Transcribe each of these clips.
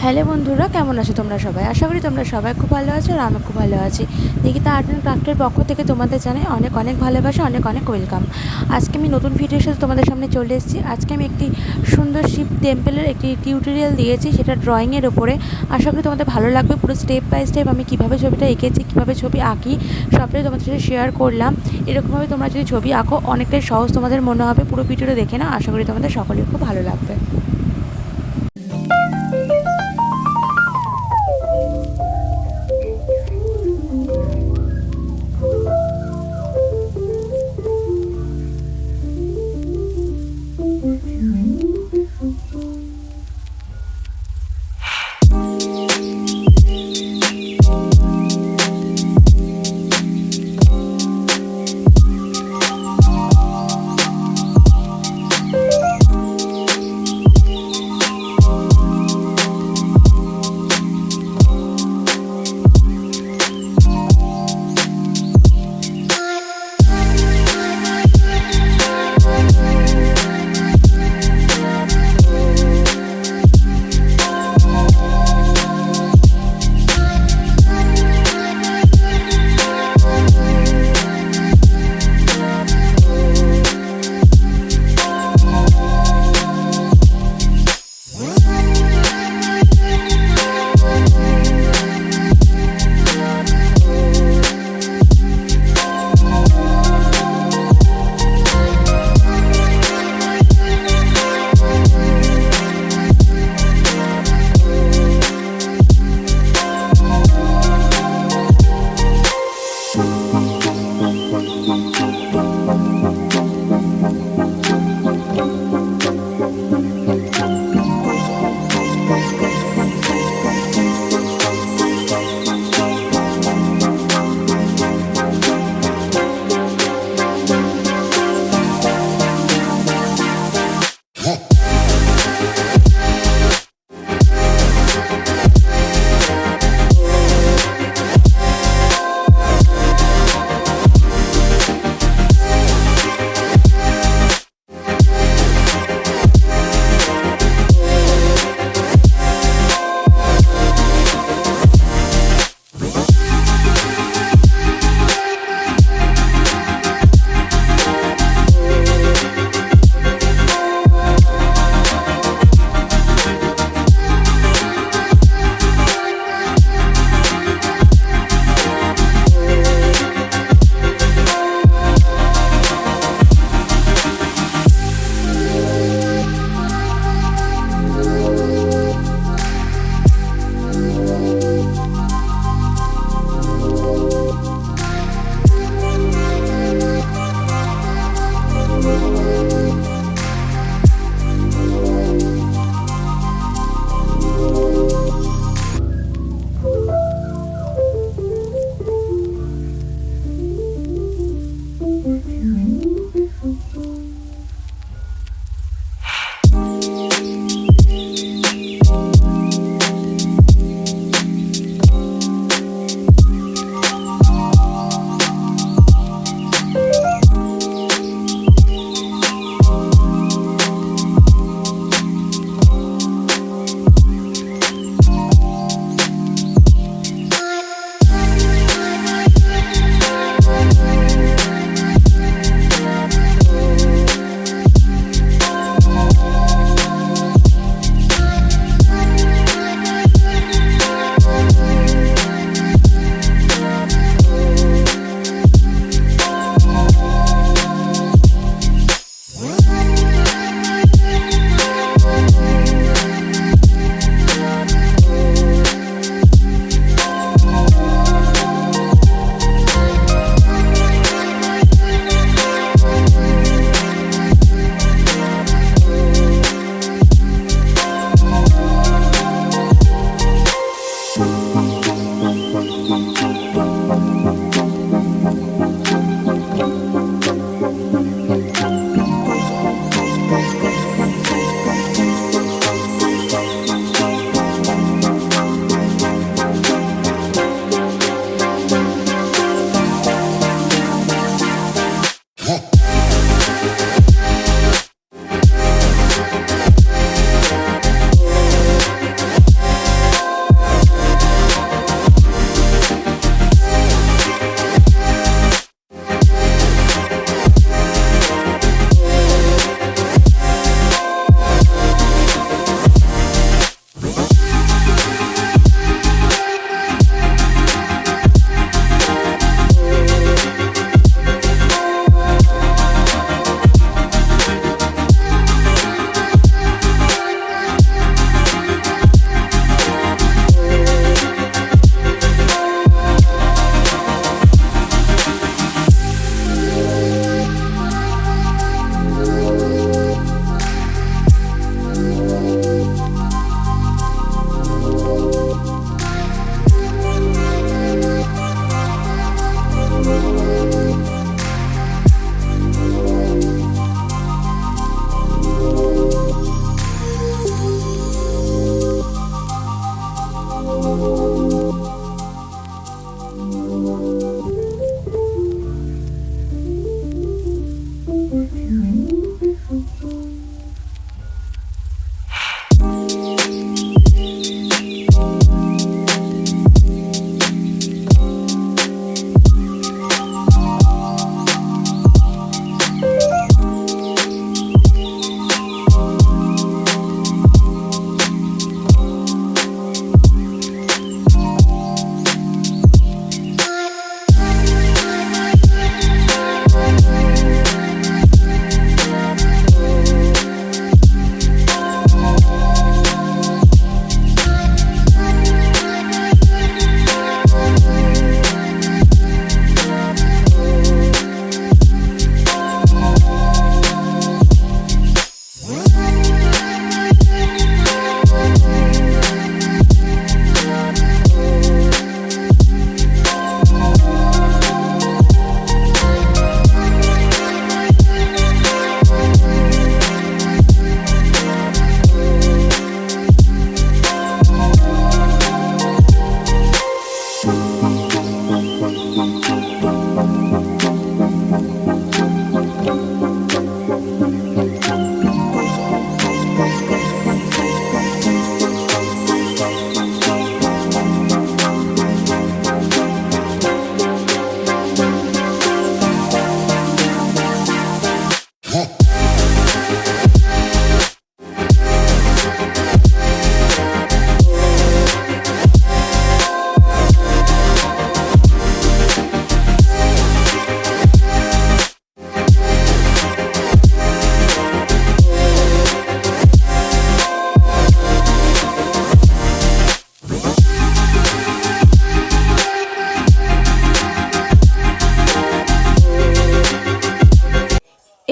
Hello বন্ধুরা, কেমন আছো তোমরা সবাই? আশা করি তোমরা সবাই খুব ভালো আছো আর আমি খুব ভালো আছি। নিকিতা আর্ট অ্যান্ড ক্রাফটের পক্ষ থেকে তোমাদের জানাই অনেক অনেক ভালোবাসা, অনেক অনেক ওয়েলকাম। আজকে আমি নতুন ভিডিওর সাথে তোমাদের সামনে চলে এসেছি। আজকে আমি একটি সুন্দর শিব টেম্পলের একটি টিউটোরিয়াল দিয়েছি, সেটা ড্রয়িংয়ের ওপরে। আশা করি তোমাদের ভালো লাগবে। পুরো স্টেপ বাই স্টেপ আমি কীভাবে ছবিটা এঁকেছি, কীভাবে ছবি আঁকি, সবটাই তোমাদের সাথে শেয়ার করলাম। এরকমভাবে তোমরা যদি ছবি আঁকো অনেকটাই সহজ তোমাদের মনে হবে। পুরো ভিডিওটা দেখে না, আশা করি তোমাদের সকলের খুব ভালো লাগবে।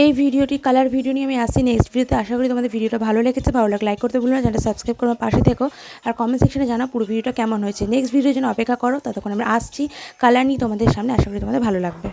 এই ভিডিওটি কালার ভিডিও নিয়ে আমি আসছি নেক্সট ভিডিওতে। আশা করি তোমাদের ভিডিওটা ভালো লেগেছে। ভালো লাগলে লাইক করতে ভুলো না, চ্যানেলটা সাবস্ক্রাইব করে আমার পাশে থেকো আর কমেন্ট সেকশনে জানাও পুরো ভিডিওটা কেমন হয়েছে। নেক্সট ভিডিওর জন্য অপেক্ষা করো, ততক্ষণ আমরা আসছি কালার নিয়ে তোমাদের সামনে। আশা করি তোমাদের ভালো লাগবে।